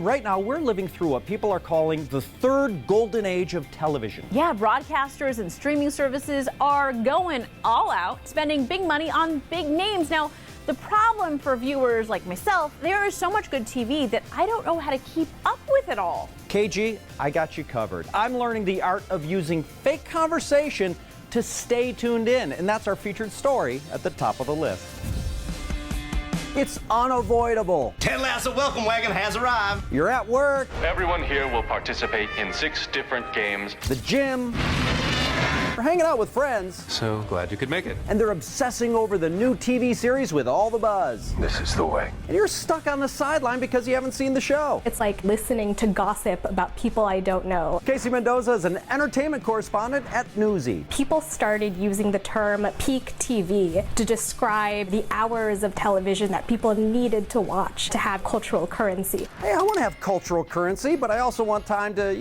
right now we're living through what people are calling the third golden age of television. Yeah, broadcasters and streaming services are going all out, spending big money on big names. Now, the problem for viewers like myself, there is so much good TV that I don't know how to keep up with it all. KG, I got you covered. I'm learning the art of using fake conversation to stay tuned in, and that's our featured story at the top of the list. It's unavoidable. Ted Lasso welcome wagon has arrived. You're at work, Everyone here will participate in 6 different games. the gym, or hanging out with friends, So glad you could make it. and they're obsessing over the new TV series with all the buzz. This is the way. And you're stuck on the sideline because you haven't seen the show. It's like listening to gossip about people I don't know. Casey Mendoza is an entertainment correspondent at Newsy. People started using the term peak TV to describe the hours of television that people needed to watch to have cultural currency. Hey, I want to have cultural currency, but I also want time to,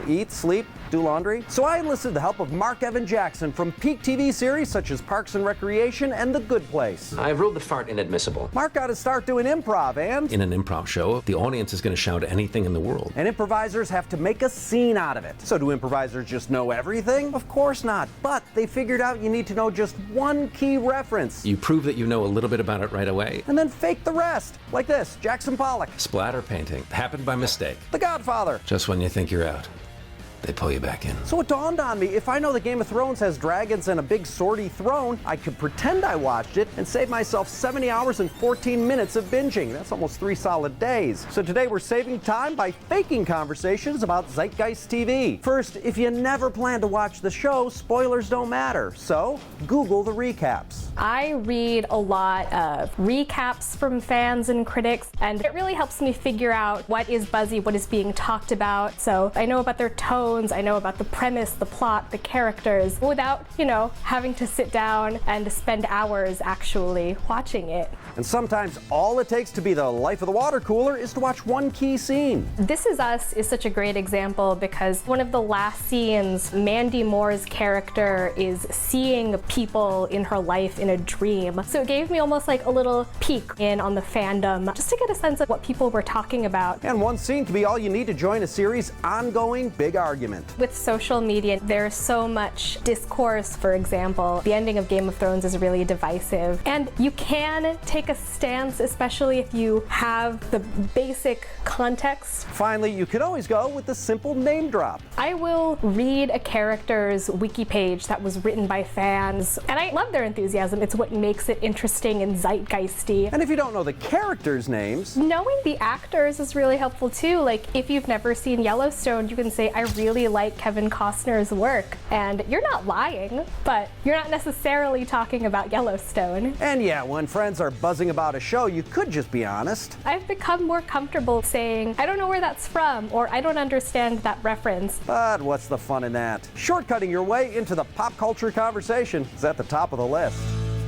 eat, sleep, do laundry. So I enlisted the help of Mark Evan Jackson from peak TV series such as Parks and Recreation and The Good Place. I've ruled the fart inadmissible. Mark got to start doing improv, and In an improv show, the audience is going to shout anything in the world. improvisers have to make a scene out of it. So do improvisers just know everything? Of course not, but they figured out you need to know just one key reference. You prove that you know a little bit about it right away. And then fake the rest. Like this, Jackson Pollock, Splatter painting. Happened by mistake. The Godfather. Just when you think you're out, they pull you back in. So it dawned on me, if I know that Game of Thrones has dragons and a big swordy throne, I could pretend I watched it and save myself 70 hours and 14 minutes of binging. That's almost 3 solid days. So today we're saving time by faking conversations about Zeitgeist TV. First, if you never plan to watch the show, spoilers don't matter. So Google the recaps. I read a lot of recaps from fans and critics, and it really helps me figure out what is buzzy, what is being talked about. So I know about their tones, I know about the premise, the plot, the characters, without, having to sit down and spend hours actually watching it. And sometimes all it takes to be the life of the water cooler is to watch one key scene. This Is Us is such a great example because one of the last scenes, Mandy Moore's character is seeing people in her life in a dream. So it gave me almost like a little peek in on the fandom, just to get a sense of what people were talking about. And one scene can be all you need to join a series' ongoing big argument. With social media, there's so much discourse. For example, the ending of Game of Thrones is really divisive. And you can take a stance, especially if you have the basic context. Finally, you can always go with the simple name drop. I will read a character's wiki page that was written by fans, and I love their enthusiasm. It's what makes it interesting and zeitgeisty. And if you don't know the characters' names, Knowing the actors is really helpful too. Like, if you've never seen Yellowstone, you can say, I really like Kevin Costner's work. And you're not lying, but you're not necessarily talking about Yellowstone. and yeah, when friends are buzzing about a show, you could just be honest. I've become more comfortable saying, I don't know where that's from, or I don't understand that reference. But what's the fun in that? Shortcutting your way into the pop culture conversation is at the top of the list.